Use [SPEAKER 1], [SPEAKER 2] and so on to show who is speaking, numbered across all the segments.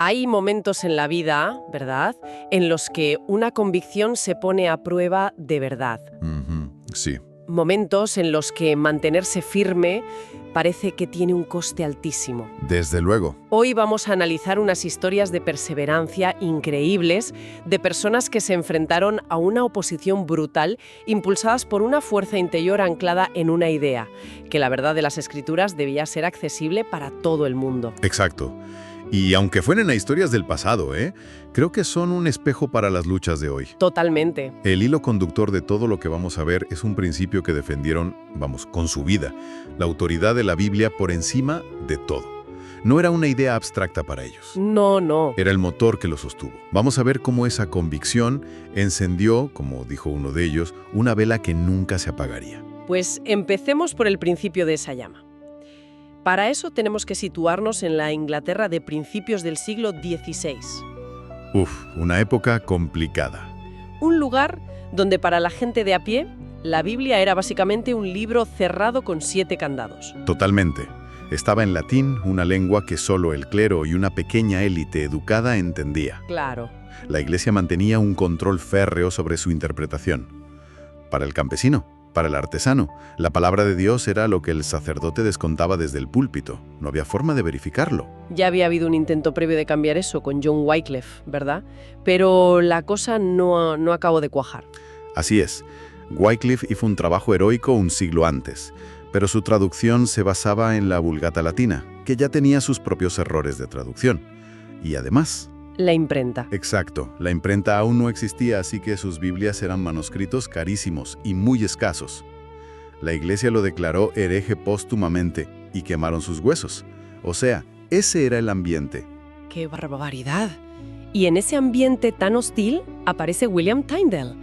[SPEAKER 1] Hay momentos en la vida, ¿verdad?, en los que una convicción se pone a prueba de verdad.
[SPEAKER 2] Sí,
[SPEAKER 1] Momentos en los que mantenerse firme parece que tiene un coste altísimo.
[SPEAKER 2] desde luego.
[SPEAKER 1] Hoy vamos a analizar unas historias de perseverancia increíbles de personas que se enfrentaron a una oposición brutal impulsadas por una fuerza interior anclada en una idea, que la verdad de las Escrituras debía ser accesible para todo el mundo.
[SPEAKER 2] Exacto. Y aunque fueran a historias del pasado, creo que son un espejo para las luchas de hoy.
[SPEAKER 1] Totalmente.
[SPEAKER 2] El hilo conductor de todo lo que vamos a ver es un principio que defendieron, con su vida, la autoridad de la Biblia por encima de todo. No era una idea abstracta para ellos.
[SPEAKER 1] No.
[SPEAKER 2] Era el motor que lo sostuvo. Vamos a ver cómo esa convicción encendió, como dijo uno de ellos, una vela que nunca se apagaría.
[SPEAKER 1] Pues empecemos por el principio de esa llama. Para eso tenemos que situarnos en la Inglaterra de principios del siglo XVI.
[SPEAKER 2] Una época complicada.
[SPEAKER 1] Un lugar donde para la gente de a pie, la Biblia era básicamente un libro cerrado con 7 candados.
[SPEAKER 2] Totalmente. Estaba en latín, una lengua que solo el clero y una pequeña élite educada entendía.
[SPEAKER 1] Claro.
[SPEAKER 2] La Iglesia mantenía un control férreo sobre su interpretación. Para el campesino, para el artesano, la palabra de Dios era lo que el sacerdote descontaba desde el púlpito. No había forma de verificarlo.
[SPEAKER 1] Ya había habido un intento previo de cambiar eso con John Wycliffe, ¿verdad? Pero la cosa no acabó de cuajar.
[SPEAKER 2] Así es. Wycliffe hizo un trabajo heroico un siglo antes, pero su traducción se basaba en la Vulgata latina, que ya tenía sus propios errores de traducción. Y además...
[SPEAKER 1] La imprenta.
[SPEAKER 2] Exacto. La imprenta aún no existía, así que sus Biblias eran manuscritos carísimos y muy escasos. La Iglesia lo declaró hereje póstumamente y quemaron sus huesos. O sea, ese era el ambiente.
[SPEAKER 1] ¡Qué barbaridad! Y en ese ambiente tan hostil aparece William Tyndale,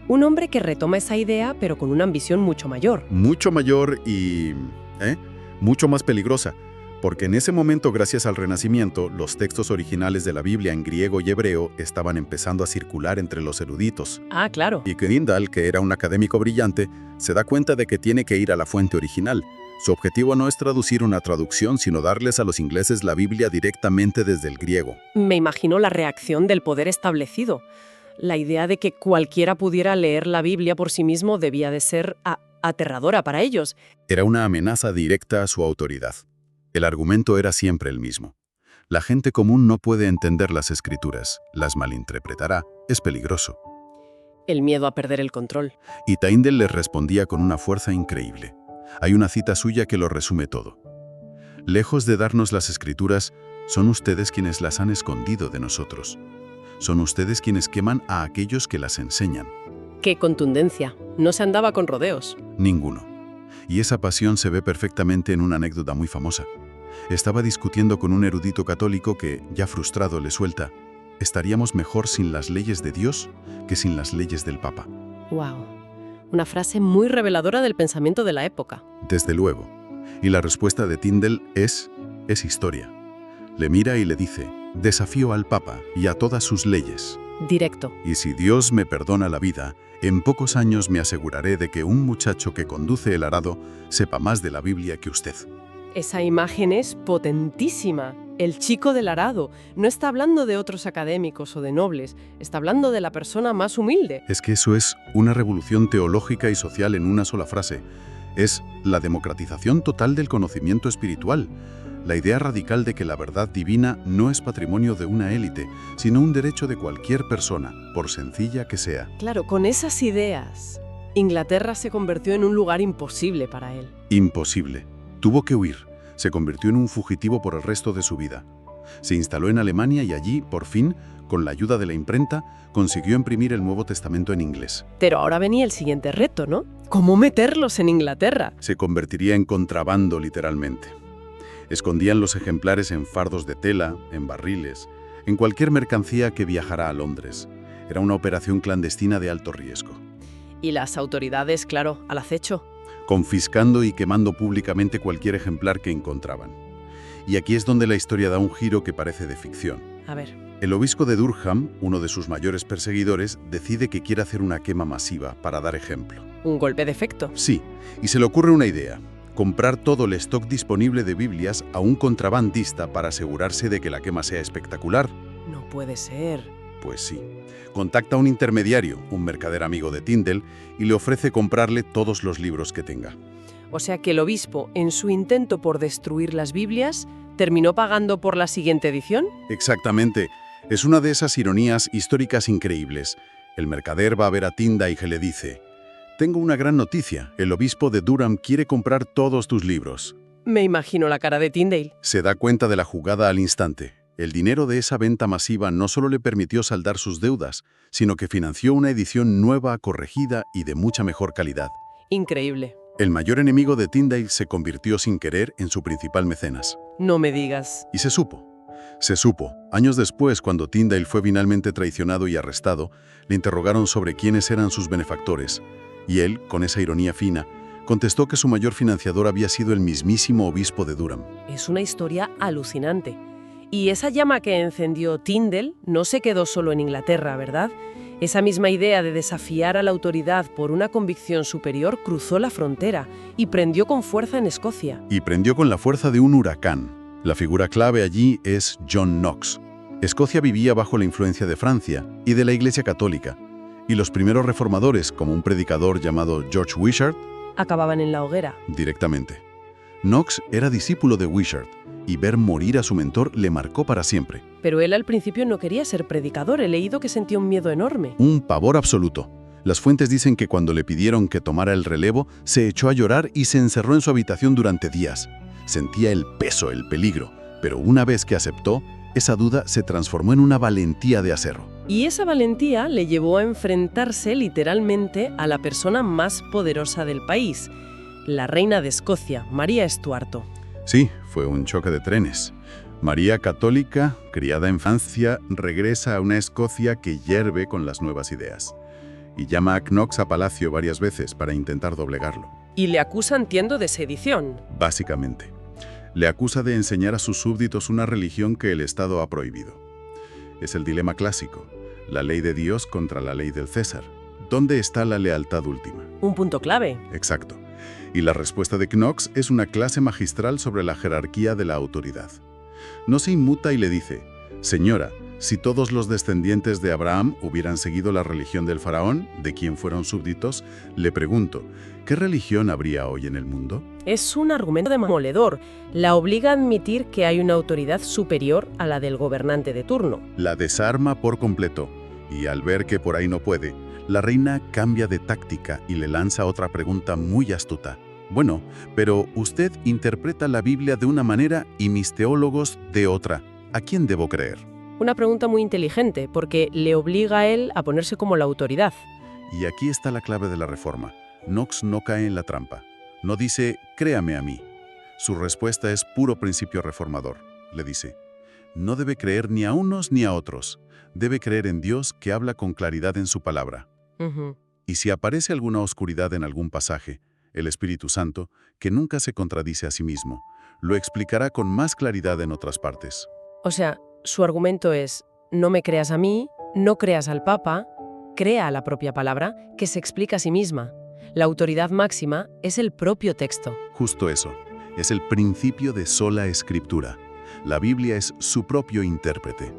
[SPEAKER 1] un hombre que retoma esa idea pero con una ambición mucho mayor.
[SPEAKER 2] Mucho mayor y... mucho más peligrosa. Porque en ese momento, gracias al Renacimiento, los textos originales de la Biblia en griego y hebreo estaban empezando a circular entre los eruditos.
[SPEAKER 1] Ah, claro.
[SPEAKER 2] Y Tyndale, que era un académico brillante, se da cuenta de que tiene que ir a la fuente original. Su objetivo no es traducir una traducción, sino darles a los ingleses la Biblia directamente desde el griego.
[SPEAKER 1] Me imagino la reacción del poder establecido. La idea de que cualquiera pudiera leer la Biblia por sí mismo debía de ser aterradora para ellos.
[SPEAKER 2] Era una amenaza directa a su autoridad. El argumento era siempre el mismo. La gente común no puede entender las Escrituras, las malinterpretará, es peligroso.
[SPEAKER 1] El miedo a perder el control.
[SPEAKER 2] Y Tyndale les respondía con una fuerza increíble. Hay una cita suya que lo resume todo. Lejos de darnos las Escrituras, son ustedes quienes las han escondido de nosotros. Son ustedes quienes queman a aquellos que las enseñan.
[SPEAKER 1] ¡Qué contundencia! No se andaba con rodeos.
[SPEAKER 2] Ninguno. Y esa pasión se ve perfectamente en una anécdota muy famosa. Estaba discutiendo con un erudito católico que, ya frustrado, le suelta: «Estaríamos mejor sin las leyes de Dios que sin las leyes del Papa».
[SPEAKER 1] ¡Wow! Una frase muy reveladora del pensamiento de la época.
[SPEAKER 2] Desde luego. Y la respuesta de Tyndale es historia. Le mira y le dice: «Desafío al Papa y a todas sus leyes.
[SPEAKER 1] Directo.
[SPEAKER 2] Y si Dios me perdona la vida, en pocos años me aseguraré de que un muchacho que conduce el arado sepa más de la Biblia que usted».
[SPEAKER 1] Esa imagen es potentísima. El chico del arado no está hablando de otros académicos o de nobles, está hablando de la persona más humilde.
[SPEAKER 2] Es que eso es una revolución teológica y social en una sola frase. Es la democratización total del conocimiento espiritual. La idea radical de que la verdad divina no es patrimonio de una élite, sino un derecho de cualquier persona, por sencilla que sea.
[SPEAKER 1] Claro, con esas ideas, Inglaterra se convirtió en un lugar imposible para él.
[SPEAKER 2] Imposible. Tuvo que huir. Se convirtió en un fugitivo por el resto de su vida. Se instaló en Alemania y allí, por fin, con la ayuda de la imprenta, consiguió imprimir el Nuevo Testamento en inglés.
[SPEAKER 1] Pero ahora venía el siguiente reto, ¿no? ¿Cómo meterlos en Inglaterra?
[SPEAKER 2] Se convertiría en contrabando, literalmente. Escondían los ejemplares en fardos de tela, en barriles, en cualquier mercancía que viajara a Londres. Era una operación clandestina de alto riesgo.
[SPEAKER 1] Y las autoridades, claro, al acecho.
[SPEAKER 2] Confiscando y quemando públicamente cualquier ejemplar que encontraban. Y aquí es donde la historia da un giro que parece de ficción.
[SPEAKER 1] A ver.
[SPEAKER 2] El obispo de Durham, uno de sus mayores perseguidores, decide que quiere hacer una quema masiva para dar ejemplo.
[SPEAKER 1] ¿Un golpe de efecto?
[SPEAKER 2] Sí, y se le ocurre una idea. comprar todo el stock disponible de Biblias a un contrabandista para asegurarse de que la quema sea espectacular.
[SPEAKER 1] No puede ser.
[SPEAKER 2] Pues sí. Contacta a un intermediario, un mercader amigo de Tyndale, y le ofrece comprarle todos los libros que tenga.
[SPEAKER 1] O sea que el obispo, en su intento por destruir las Biblias, terminó pagando por la siguiente edición.
[SPEAKER 2] Exactamente. Es una de esas ironías históricas increíbles. El mercader va a ver a Tyndale y le dice: «Tengo una gran noticia. El obispo de Durham quiere comprar todos tus libros».
[SPEAKER 1] Me imagino la cara de Tyndale.
[SPEAKER 2] Se da cuenta de la jugada al instante. El dinero de esa venta masiva no solo le permitió saldar sus deudas, sino que financió una edición nueva, corregida y de mucha mejor calidad.
[SPEAKER 1] Increíble.
[SPEAKER 2] El mayor enemigo de Tyndale se convirtió sin querer en su principal mecenas.
[SPEAKER 1] No me digas.
[SPEAKER 2] Y se supo. Se supo. Años después, cuando Tyndale fue finalmente traicionado y arrestado, le interrogaron sobre quiénes eran sus benefactores. Y él, con esa ironía fina, contestó que su mayor financiador había sido el mismísimo obispo de Durham.
[SPEAKER 1] Es una historia alucinante. Y esa llama que encendió Tyndale no se quedó solo en Inglaterra, ¿verdad? Esa misma idea de desafiar a la autoridad por una convicción superior cruzó la frontera y prendió con fuerza en Escocia.
[SPEAKER 2] Y prendió con la fuerza de un huracán. La figura clave allí es John Knox. Escocia vivía bajo la influencia de Francia y de la Iglesia Católica, y los primeros reformadores, como un predicador llamado George Wishart,
[SPEAKER 1] Acababan en la hoguera.
[SPEAKER 2] directamente. Knox era discípulo de Wishart, y ver morir a su mentor le marcó para siempre.
[SPEAKER 1] Pero él al principio no quería ser predicador. He leído que sentía un miedo enorme.
[SPEAKER 2] Un pavor absoluto. Las fuentes dicen que cuando le pidieron que tomara el relevo, se echó a llorar y se encerró en su habitación durante días. Sentía el peso, el peligro, pero una vez que aceptó, esa duda se transformó en una valentía de acero.
[SPEAKER 1] Y esa valentía le llevó a enfrentarse literalmente a la persona más poderosa del país, la reina de Escocia, María Estuarto.
[SPEAKER 2] Sí, fue un choque de trenes. María, católica, criada en Francia, regresa a una Escocia que hierve con las nuevas ideas. Y llama a Knox a palacio varias veces para intentar doblegarlo.
[SPEAKER 1] Y le acusa, entiendo, de sedición.
[SPEAKER 2] Básicamente. Le acusa de enseñar a sus súbditos una religión que el Estado ha prohibido. Es el dilema clásico, la ley de Dios contra la ley del César. ¿Dónde está la lealtad última?
[SPEAKER 1] Un punto clave.
[SPEAKER 2] Exacto. Y la respuesta de Knox es una clase magistral sobre la jerarquía de la autoridad. No se inmuta y le dice: «Señora, si todos los descendientes de Abraham hubieran seguido la religión del faraón, de quien fueron súbditos, le pregunto, ¿qué religión habría hoy en el mundo?».
[SPEAKER 1] Es un argumento demoledor. La obliga a admitir que hay una autoridad superior a la del gobernante de turno.
[SPEAKER 2] La desarma por completo, y al ver que por ahí no puede, la reina cambia de táctica y le lanza otra pregunta muy astuta. «Bueno, pero usted interpreta la Biblia de una manera y mis teólogos de otra. ¿A quién debo creer?».
[SPEAKER 1] Una pregunta muy inteligente, porque le obliga a él a ponerse como la autoridad.
[SPEAKER 2] Y aquí está la clave de la reforma. Knox no cae en la trampa. No dice, «créame a mí». Su respuesta es puro principio reformador. Le dice, no debe creer ni a unos ni a otros. Debe creer en Dios, que habla con claridad en su palabra. Y si aparece alguna oscuridad en algún pasaje, el Espíritu Santo, que nunca se contradice a sí mismo, lo explicará con más claridad en otras partes.
[SPEAKER 1] O sea, su argumento es: no me creas a mí, no creas al Papa, crea la propia palabra, que se explica a sí misma. La autoridad máxima es el propio texto.
[SPEAKER 2] Justo eso. Es el principio de sola escritura. La Biblia es su propio intérprete.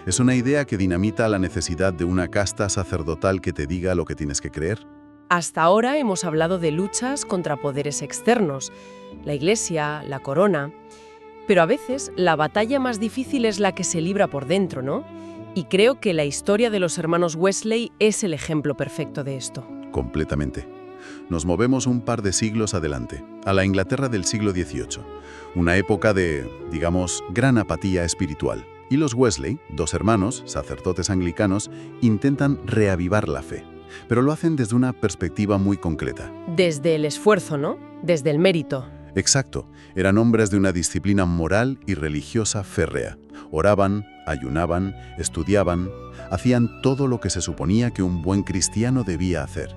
[SPEAKER 2] Es una idea que dinamita la necesidad de una casta sacerdotal que te diga lo que tienes que creer.
[SPEAKER 1] Hasta ahora hemos hablado de luchas contra poderes externos, la Iglesia, la corona. Pero a veces la batalla más difícil es la que se libra por dentro, ¿no? Y creo que la historia de los hermanos Wesley es el ejemplo perfecto de esto.
[SPEAKER 2] Completamente. Nos movemos un par de siglos adelante, a la Inglaterra del siglo XVIII, una época de, digamos, gran apatía espiritual. Y los Wesley, dos hermanos, sacerdotes anglicanos, intentan reavivar la fe, pero lo hacen desde una perspectiva muy concreta.
[SPEAKER 1] Desde el esfuerzo, ¿no? Desde el mérito.
[SPEAKER 2] Exacto. Eran hombres de una disciplina moral y religiosa férrea. Oraban, ayunaban, estudiaban, hacían todo lo que se suponía que un buen cristiano debía hacer.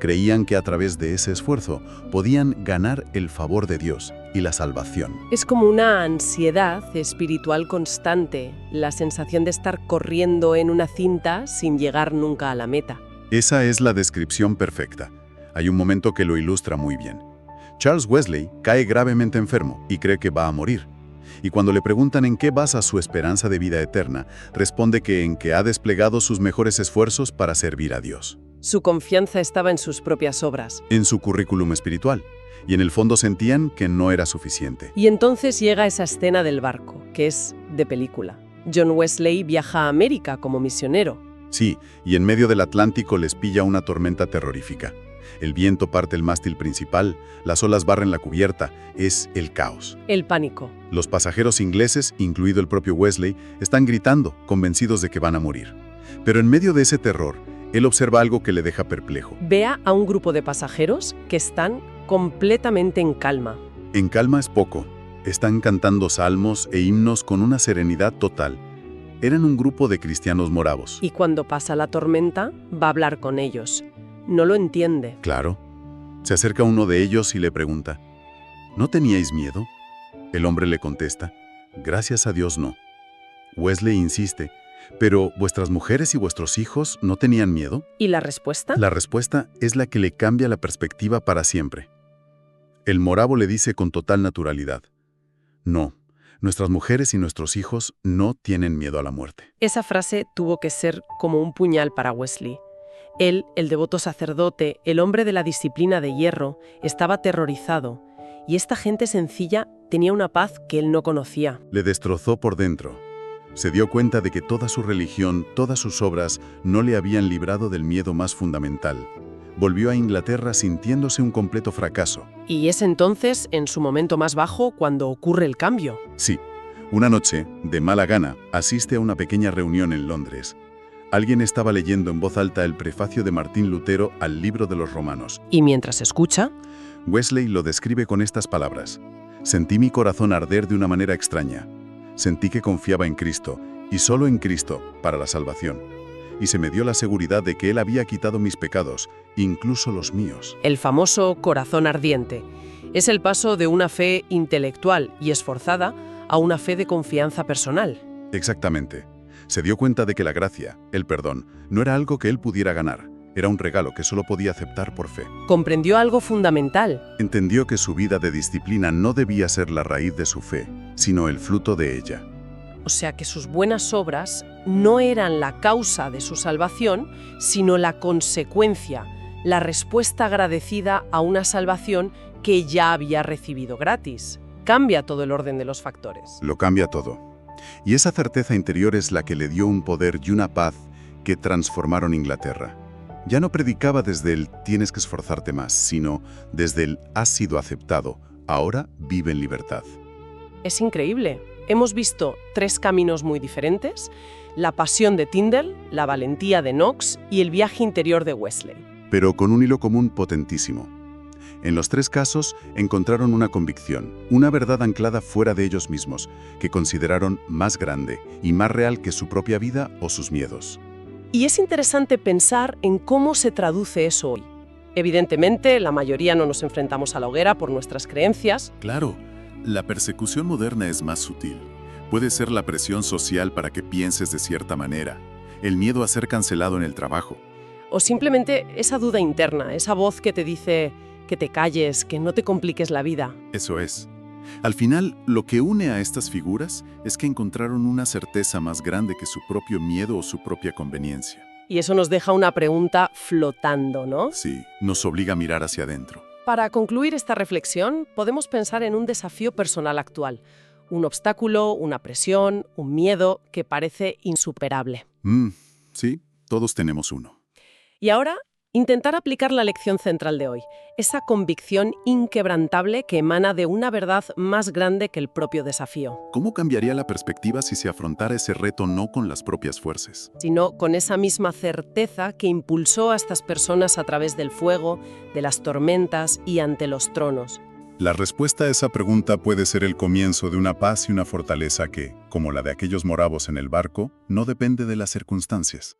[SPEAKER 2] Creían que a través de ese esfuerzo podían ganar el favor de Dios y la salvación.
[SPEAKER 1] Es como una ansiedad espiritual constante, la sensación de estar corriendo en una cinta sin llegar nunca a la meta.
[SPEAKER 2] Esa es la descripción perfecta. Hay un momento que lo ilustra muy bien. Charles Wesley cae gravemente enfermo y cree que va a morir. Y cuando le preguntan en qué basa su esperanza de vida eterna, responde que en que ha desplegado sus mejores esfuerzos para servir a Dios.
[SPEAKER 1] Su confianza estaba en sus propias obras.
[SPEAKER 2] En su currículum espiritual. Y en el fondo sentían que no era suficiente.
[SPEAKER 1] Y entonces llega esa escena del barco, que es de película. John Wesley viaja a América como misionero.
[SPEAKER 2] Sí, y en medio del Atlántico les pilla una tormenta terrorífica. El viento parte el mástil principal, las olas barren la cubierta, es el caos.
[SPEAKER 1] El pánico.
[SPEAKER 2] Los pasajeros ingleses, incluido el propio Wesley, están gritando, convencidos de que van a morir. Pero en medio de ese terror, él observa algo que le deja perplejo.
[SPEAKER 1] Vea a un grupo de pasajeros que están completamente en calma.
[SPEAKER 2] En calma es poco. Están cantando salmos e himnos con una serenidad total. Eran un grupo de cristianos moravos.
[SPEAKER 1] Y cuando pasa la tormenta, va a hablar con ellos. No lo entiende.
[SPEAKER 2] Claro. Se acerca uno de ellos y le pregunta, ¿no teníais miedo? El hombre le contesta, gracias a Dios no. Wesley insiste, ¿pero vuestras mujeres y vuestros hijos no tenían miedo?
[SPEAKER 1] ¿Y la respuesta?
[SPEAKER 2] La respuesta es la que le cambia la perspectiva para siempre. El moravo le dice con total naturalidad, no, nuestras mujeres y nuestros hijos no tienen miedo a la muerte.
[SPEAKER 1] Esa frase tuvo que ser como un puñal para Wesley. Él, el devoto sacerdote, el hombre de la disciplina de hierro, estaba aterrorizado, y esta gente sencilla tenía una paz que él no conocía.
[SPEAKER 2] Le destrozó por dentro. Se dio cuenta de que toda su religión, todas sus obras, no le habían librado del miedo más fundamental. Volvió a Inglaterra sintiéndose un completo fracaso.
[SPEAKER 1] Y es entonces, en su momento más bajo, cuando ocurre el cambio.
[SPEAKER 2] Sí, una noche, de mala gana, asiste a una pequeña reunión en Londres. Alguien estaba leyendo en voz alta el prefacio de Martín Lutero al Libro de los Romanos.
[SPEAKER 1] Y mientras escucha,
[SPEAKER 2] Wesley lo describe con estas palabras. Sentí mi corazón arder de una manera extraña. Sentí que confiaba en Cristo, y solo en Cristo, para la salvación. Y se me dio la seguridad de que Él había quitado mis pecados, incluso los míos.
[SPEAKER 1] el famoso corazón ardiente. Es el paso de una fe intelectual y esforzada a una fe de confianza personal.
[SPEAKER 2] Exactamente. Se dio cuenta de que la gracia, el perdón, no era algo que él pudiera ganar. Era un regalo que solo podía aceptar por fe.
[SPEAKER 1] Comprendió algo fundamental.
[SPEAKER 2] Entendió que su vida de disciplina no debía ser la raíz de su fe, sino el fruto de ella.
[SPEAKER 1] O sea que sus buenas obras no eran la causa de su salvación, sino la consecuencia, la respuesta agradecida a una salvación que ya había recibido gratis. Cambia todo el orden de los factores.
[SPEAKER 2] Lo cambia todo. Y esa certeza interior es la que le dio un poder y una paz que transformaron Inglaterra. Ya no predicaba desde el tienes que esforzarte más, sino desde el has sido aceptado, ahora vive en libertad.
[SPEAKER 1] Es increíble. Hemos visto 3 caminos muy diferentes: la pasión de Tyndale, la valentía de Knox y el viaje interior de Wesley.
[SPEAKER 2] Pero con un hilo común potentísimo. En los 3 casos encontraron una convicción, una verdad anclada fuera de ellos mismos, que consideraron más grande y más real que su propia vida o sus miedos.
[SPEAKER 1] Y es interesante pensar en cómo se traduce eso hoy. Evidentemente, la mayoría no nos enfrentamos a la hoguera por nuestras creencias.
[SPEAKER 3] Claro, la persecución moderna es más sutil. Puede ser la presión social para que pienses de cierta manera, el miedo a ser cancelado en el trabajo.
[SPEAKER 1] O simplemente esa duda interna, esa voz que te dice que te calles, que no te compliques la vida.
[SPEAKER 3] Eso es. Al final, lo que une a estas figuras es que encontraron una certeza más grande que su propio miedo o su propia conveniencia.
[SPEAKER 1] Y eso nos deja una pregunta flotando, ¿no?
[SPEAKER 3] Sí, nos obliga a mirar hacia adentro.
[SPEAKER 1] Para concluir esta reflexión, podemos pensar en un desafío personal actual. Un obstáculo, una presión, un miedo que parece insuperable.
[SPEAKER 3] Sí, todos tenemos uno.
[SPEAKER 1] Y ahora, intentar aplicar la lección central de hoy, esa convicción inquebrantable que emana de una verdad más grande que el propio desafío,
[SPEAKER 3] ¿Cómo cambiaría la perspectiva si se afrontara ese reto no con las propias fuerzas?
[SPEAKER 1] sino con esa misma certeza que impulsó a estas personas a través del fuego, de las tormentas y ante los tronos?
[SPEAKER 3] La respuesta a esa pregunta puede ser el comienzo de una paz y una fortaleza que, como la de aquellos moravos en el barco, no depende de las circunstancias.